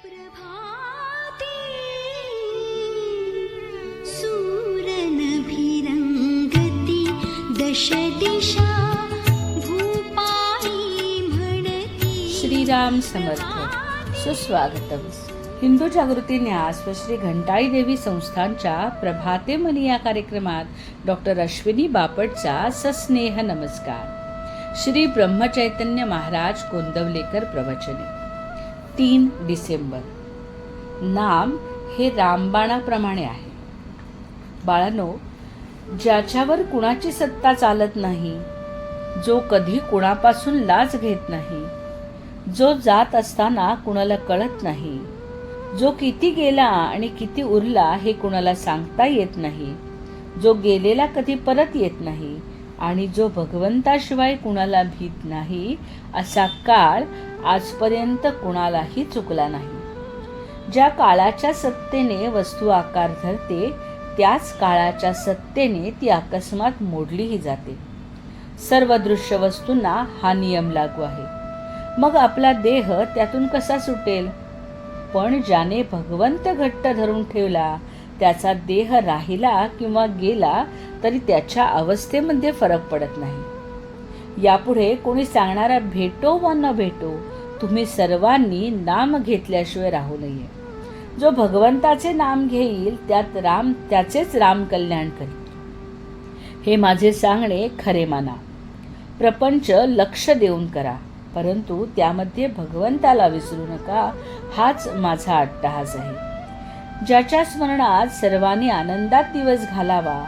प्रभाते सूरनभिरंगती दश दिशा भूपाळी म्हणती. श्रीराम समर्थ. सुस्वागतम. हिंदू जागृती न्यास व श्री घंटाळी देवी संस्थांच्या प्रभाते मनी या कार्यक्रमात डॉक्टर अश्विनी बापटचा सस्नेह नमस्कार. श्री ब्रह्मचैतन्य महाराज गोंदवलेकर प्रवचने. 3 डिसेंबर. नाम हे रामबाणाप्रमाणे आहे. बाळांनो, ज्याच्यावर कुणाची सत्ता चालत नाही, जो कधी कुणापासून लाच घेत नाही, जो जात असताना कुणाला कळत नाही, जो किती गेला आणि किती उरला हे कुणाला सांगता येत नाही, जो गेलेला कधी परत येत नाही आणि जो भगवंताशिवाय कुणाला भीत नाही, असा काळ आजपर्यंत कुणालाही चुकला नाही. ज्या काळाच्या सत्तेने वस्तू आकार धरते, त्याच काळाच्या सत्तेने ती अकस्मात मोडलीही जाते. सर्व दृश्य वस्तूंना हा नियम लागू आहे. मग आपला देह त्यातून कसा सुटेल? पण ज्याने भगवंत घट्ट धरून ठेवला, त्याचा देह राहिला किंवा गेला तरी त्याच्या अवस्थेमध्ये फरक पडत नाही. यापुढे कोणी सांगणारा भेटो वा न भेटो, तुम्ही सर्वांनी नाम घेतल्याशिवाय राहू नये. जो भगवंताचे नाम घेईल त्याचेच राम कल्याण करेल. हे माझे सांगणे खरे माना. प्रपंच लक्ष देऊन करा, परंतु त्यामध्ये भगवंताला विसरू नका, हाच माझा अट्टहास आहे. ज्याच्या स्मरणात सर्वांनी आनंदात दिवस घालावा,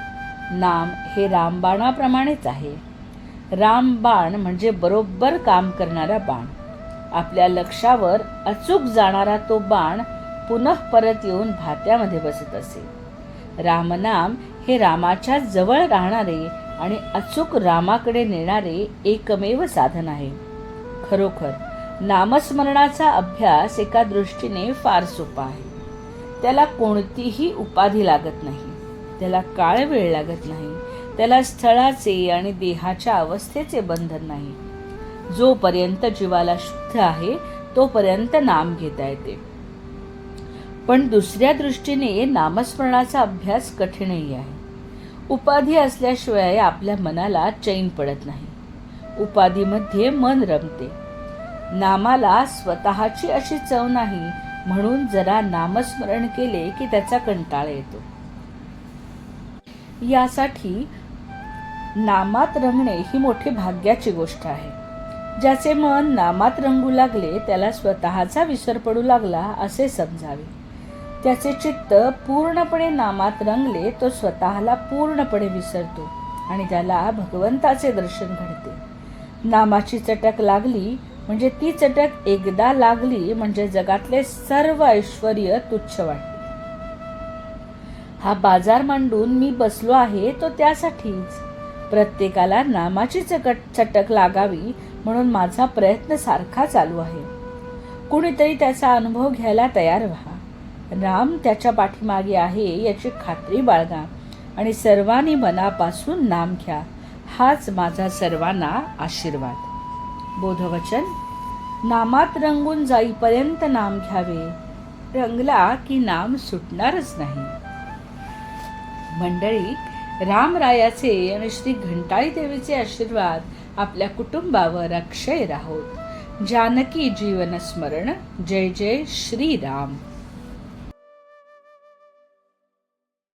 नाम हे रामबाणाप्रमाणेच आहे. रामबाण म्हणजे बरोबर काम करणारा बाण. आपल्या लक्षावर अचूक जाणारा तो बाण पुनः परत येऊन भात्यामध्ये बसत असे. रामनाम हे रामाच्या जवळ राहणारे आणि अचूक रामाकडे नेणारे एकमेव साधन आहे. खरोखर नामस्मरणाचा अभ्यास एका दृष्टीने फार सोपा आहे. त्याला कोणतीही उपाधी लागत नाही, त्याला काळ वेळ लागत नाही, त्याला स्थळाचे आणि देहाच्या अवस्थेचे बंधन नाही. जोपर्यंत जीवाला शुद्ध आहे तोपर्यंत नाम घेता येते. पण दुसऱ्या दृष्टीने नामस्मरणाचा अभ्यास कठीणही आहे. उपाधी असल्याशिवाय आपल्या मनाला चैन पडत नाही. उपाधीमध्ये मन रमते. नामाला स्वतःची अशी चव नाही, म्हणून जरा नामस्मरण केले की त्याचा कंटाळा येतो. यासाठी नामात रंगणे ही मोठी भाग्याची गोष्ट आहे. ज्याचे मन नामात रंगू लागले, त्याला स्वतःचा विसर पडू लागला असे समजावे. त्याचे चित्त पूर्णपणे नामात रंगले, तो स्वतःला पूर्णपणे विसरतो आणि त्याला भगवंताचे दर्शन घडते. नामाची चटक लागली म्हणजे ती चटक एकदा लागली म्हणजे जगातले सर्व ऐश्वर्य तुच्छ वाटते. हा बाजार मांडून मी बसलो आहे तो त्यासाठीच. प्रत्येकाला नामाची चटक लागावी म्हणून माझा प्रयत्न सारखा चालू आहे. कुणीतरी त्याचा अनुभव घ्यायला तयार व्हा. राम त्याच्या पाठीमागे आहे याची खात्री बाळगा आणि सर्वांनी मनापासून नाम घ्या. हाच माझा सर्वांना आशीर्वाद. बोधवचन. नामात रंगून जाईपर्यंत नाम घ्यावे, रंगला की नाम सुटणारच नाही. मंडळी, रामरायाचे आणि श्री घंटाळी देवीचे आशीर्वाद आपल्या कुटुंबावर अक्षय राहोत. जानकी जीवन स्मरण. जय जय श्रीराम.